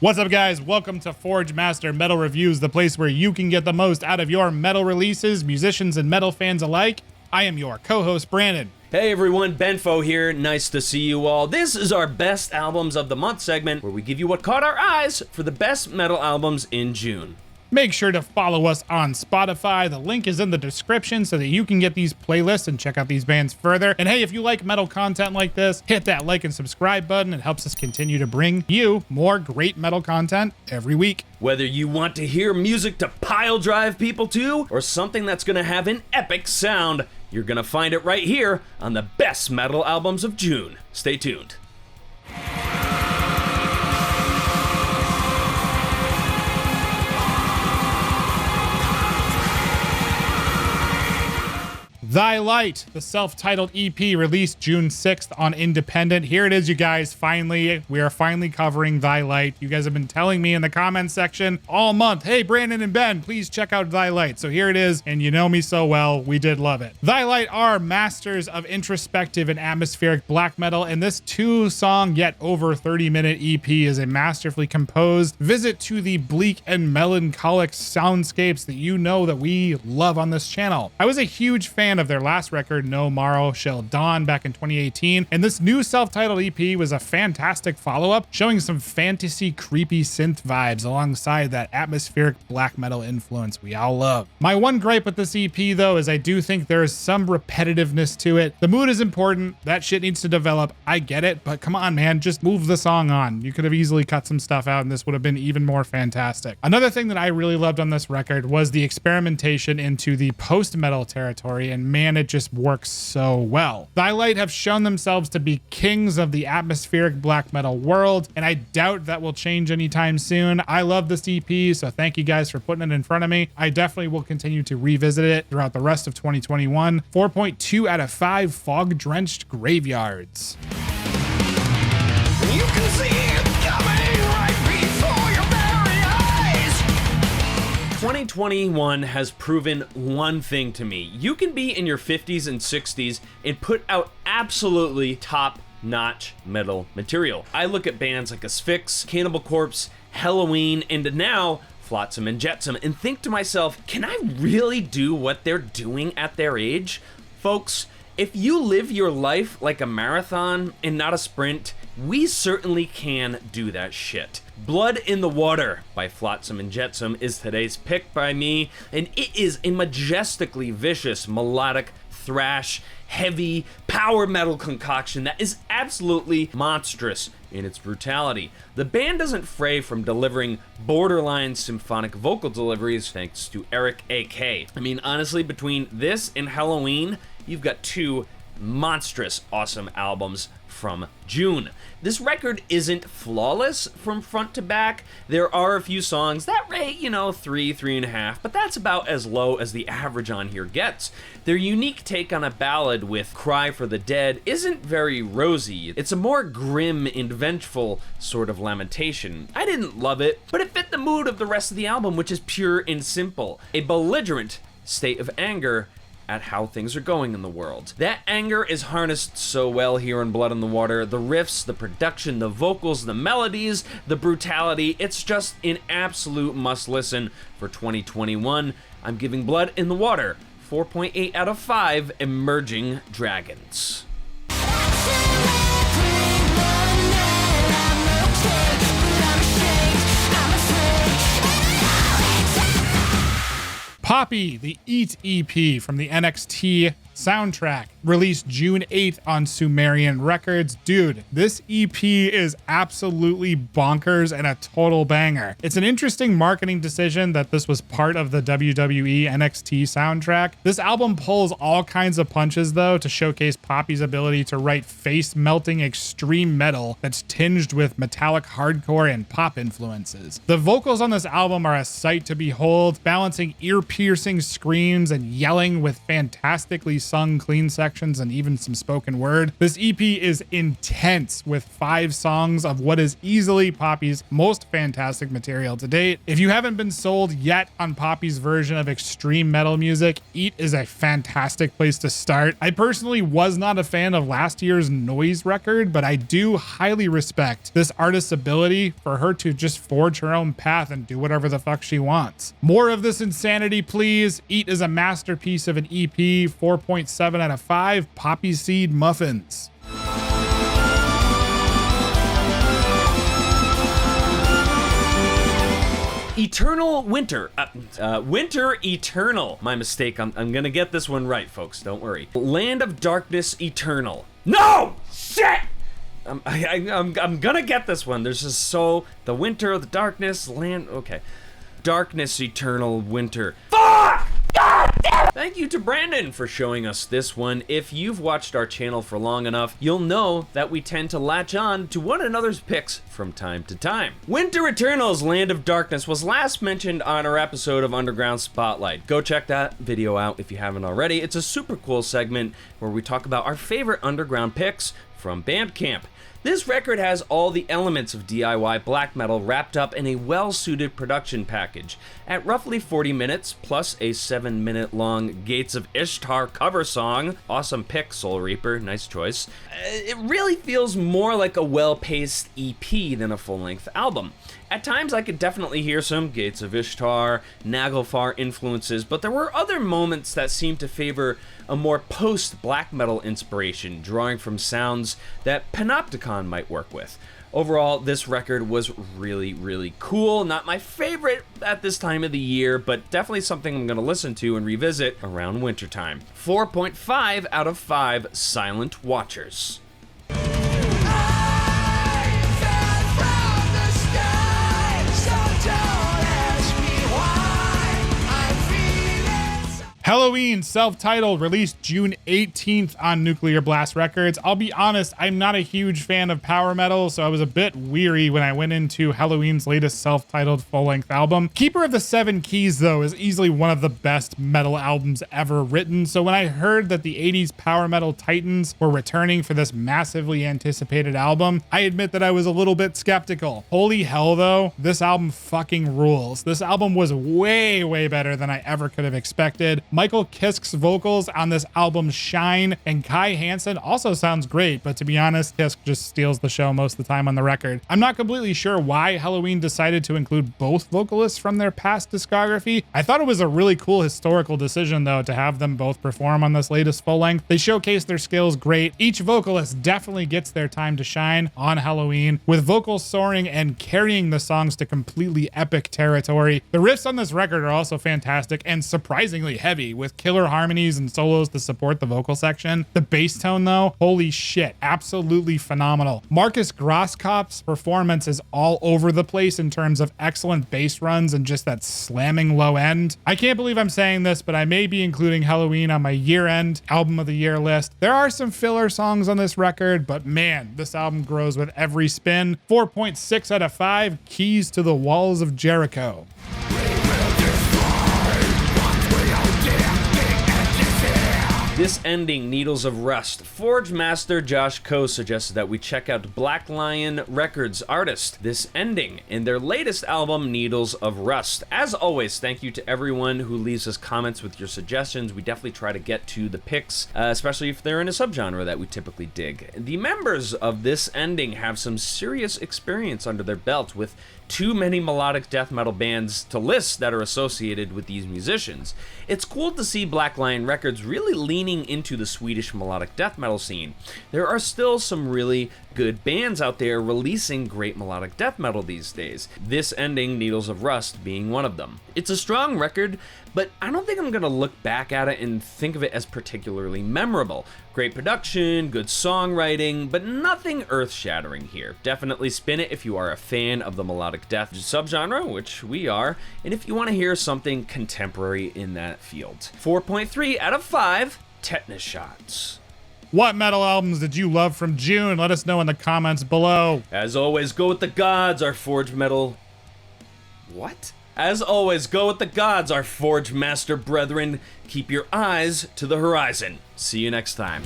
What's up, guys? Welcome to FORGEMASTER Metal Reviews, the place where you can get the most out of your metal releases, musicians and metal fans alike. I am your co-host, Brandon. Hey everyone, Benfo here. Nice to see you all. This is our Best Albums of the Month segment, where we give you what caught our eyes for the best metal albums in June. Make sure to follow us on Spotify. The link is in the description so that you can get these playlists and check out these bands further. And hey, if you like metal content like this, hit that like and subscribe button. It helps us continue to bring you more great metal content every week. Whether you want to hear music to pile drive people to, or something that's gonna have an epic sound, you're gonna find it right here on the Best Metal Albums of June. Stay tuned. Thy Light, the self-titled EP released June 6th on Independent. Here it is, you guys. Finally, we are finally covering Thy Light. You guys have been telling me in the comments section all month, hey, Brandon and Ben, please check out Thy Light. So here it is, and you know me so well, we did love it. Thy Light are masters of introspective and atmospheric black metal, and this 2-song yet over 30-minute EP is a masterfully composed visit to the bleak and melancholic soundscapes that you know that we love on this channel. I was a huge fan of their last record, No Morrow Shall Dawn, back in 2018, and this new self-titled EP was a fantastic follow-up, showing some fantasy creepy synth vibes alongside that atmospheric black metal influence we all love. My one gripe with this EP though is I do think there is some repetitiveness to it. The mood is important, that shit needs to develop, I get it, but come on man, just move the song on. You could have easily cut some stuff out and this would have been even more fantastic. Another thing that I really loved on this record was the experimentation into the post-metal territory, and man, it just works so well. Thy Light have shown themselves to be kings of the atmospheric black metal world, and I doubt that will change anytime soon. I love this EP, so thank you guys for putting it in front of me. I definitely will continue to revisit it throughout the rest of 2021. 4.2 out of 5 fog-drenched graveyards. You can see it coming right before your very eyes. 2021 has proven one thing to me. You can be in your 50s and 60s and put out absolutely top-notch metal material. I look at bands like Asphyx, Cannibal Corpse, Helloween, and now Flotsam and Jetsam, and think to myself, can I really do what they're doing at their age? Folks, if you live your life like a marathon and not a sprint, we certainly can do that shit. Blood in the Water by Flotsam and Jetsam is today's pick by me, and it is a majestically vicious, melodic, thrash, heavy, power metal concoction that is absolutely monstrous in its brutality. The band doesn't fray from delivering borderline symphonic vocal deliveries thanks to Eric A.K. I mean, honestly, between this and Helloween, you've got two monstrous, awesome albums from June. This record isn't flawless from front to back. There are a few songs that rate, 3.5, but that's about as low as the average on here gets. Their unique take on a ballad with Cry for the Dead isn't very rosy. It's a more grim and vengeful sort of lamentation. I didn't love it, but it fit the mood of the rest of the album, which is pure and simple. A belligerent state of anger at how things are going in the world. That anger is harnessed so well here in Blood in the Water. The riffs, the production, the vocals, the melodies, the brutality, it's just an absolute must listen for 2021. I'm giving Blood in the Water 4.8 out of 5 Emerging Dragons. Poppy, the Eat EP from the NXT soundtrack, released June 8th on Sumerian Records. Dude, this EP is absolutely bonkers and a total banger. It's an interesting marketing decision that this was part of the WWE NXT soundtrack. This album pulls all kinds of punches though to showcase Poppy's ability to write face-melting extreme metal that's tinged with metallic hardcore and pop influences. The vocals on this album are a sight to behold, balancing ear-piercing screams and yelling with fantastically sung clean sections and even some spoken word. This EP is intense with 5 songs of what is easily Poppy's most fantastic material to date. If you haven't been sold yet on Poppy's version of extreme metal music, Eat is a fantastic place to start. I personally was not a fan of last year's Noise record, but I do highly respect this artist's ability for her to just forge her own path and do whatever the fuck she wants. More of this insanity, please. Eat is a masterpiece of an EP, 4.7 out of 5 poppy seed muffins. Eternal Winter. Winter Eternal. My mistake. I'm gonna get this one right, folks. Don't worry. Land of Darkness Eternal. No! Shit! I'm gonna get this one. There's just so... The winter, the darkness, land... Okay. Darkness Eternal Winter. Fuck! God damn it! Thank you to Brandon for showing us this one. If you've watched our channel for long enough, you'll know that we tend to latch on to one another's picks from time to time. Winter Eternal's Land of Darkness was last mentioned on our episode of Underground Spotlight. Go check that video out if you haven't already. It's a super cool segment where we talk about our favorite underground picks from Bandcamp. This record has all the elements of DIY black metal wrapped up in a well-suited production package. At roughly 40 minutes, plus a 7-minute long Gates of Ishtar cover song, awesome pick, Soul Reaper, nice choice, it really feels more like a well-paced EP than a full-length album. At times I could definitely hear some Gates of Ishtar, Naglfar influences, but there were other moments that seemed to favor a more post-black metal inspiration, drawing from sounds that Panopticon might work with. Overall, this record was really, really cool. Not my favorite at this time of the year, but definitely something I'm going to listen to and revisit around wintertime. 4.5 out of 5 Silent Watchers. Helloween, self-titled, released June 18th on Nuclear Blast Records. I'll be honest, I'm not a huge fan of power metal, so I was a bit weary when I went into Helloween's latest self-titled full-length album. Keeper of the Seven Keys, though, is easily one of the best metal albums ever written, so when I heard that the 80s power metal titans were returning for this massively anticipated album, I admit that I was a little bit skeptical. Holy hell, though, this album fucking rules. This album was way, way better than I ever could have expected. Michael Kisk's vocals on this album shine, and Kai Hansen also sounds great, but to be honest, Kisk just steals the show most of the time on the record. I'm not completely sure why Helloween decided to include both vocalists from their past discography. I thought it was a really cool historical decision, though, to have them both perform on this latest full length. They showcase their skills great. Each vocalist definitely gets their time to shine on Helloween, with vocals soaring and carrying the songs to completely epic territory. The riffs on this record are also fantastic and surprisingly heavy, with killer harmonies and solos to support the vocal section. The bass tone, though, holy shit, absolutely phenomenal. Marcus Grosskopf's performance is all over the place in terms of excellent bass runs and just that slamming low end. I can't believe I'm saying this, but I may be including Helloween on my year-end album of the year list. There are some filler songs on this record, but man, this album grows with every spin. 4.6 out of 5, Keys to the Walls of Jericho. This ending, Needles of Rust. FORGEMASTER Josh Coe suggested that we check out Black Lion Records artist This Ending in their latest album, Needles of Rust. As always, thank you to everyone who leaves us comments with your suggestions. We definitely try to get to the picks, especially if they're in a subgenre that we typically dig. The members of This Ending have some serious experience under their belt, with too many melodic death metal bands to list that are associated with these musicians. It's cool to see Black Lion Records really leaning into the Swedish melodic death metal scene. There are still some really good bands out there releasing great melodic death metal these days. This Ending, Needles of Rust, being one of them. It's a strong record, but I don't think I'm gonna look back at it and think of it as particularly memorable. Great production, good songwriting, but nothing earth-shattering here. Definitely spin it if you are a fan of the melodic death subgenre, which we are, and if you want to hear something contemporary in that field. 4.3 out of 5, Tetanus Shots. What metal albums did you love from June? Let us know in the comments below. As always, go with the gods, our Forge Metal... What? As always, go with the gods, our Forge Master brethren. Keep your eyes to the horizon. See you next time.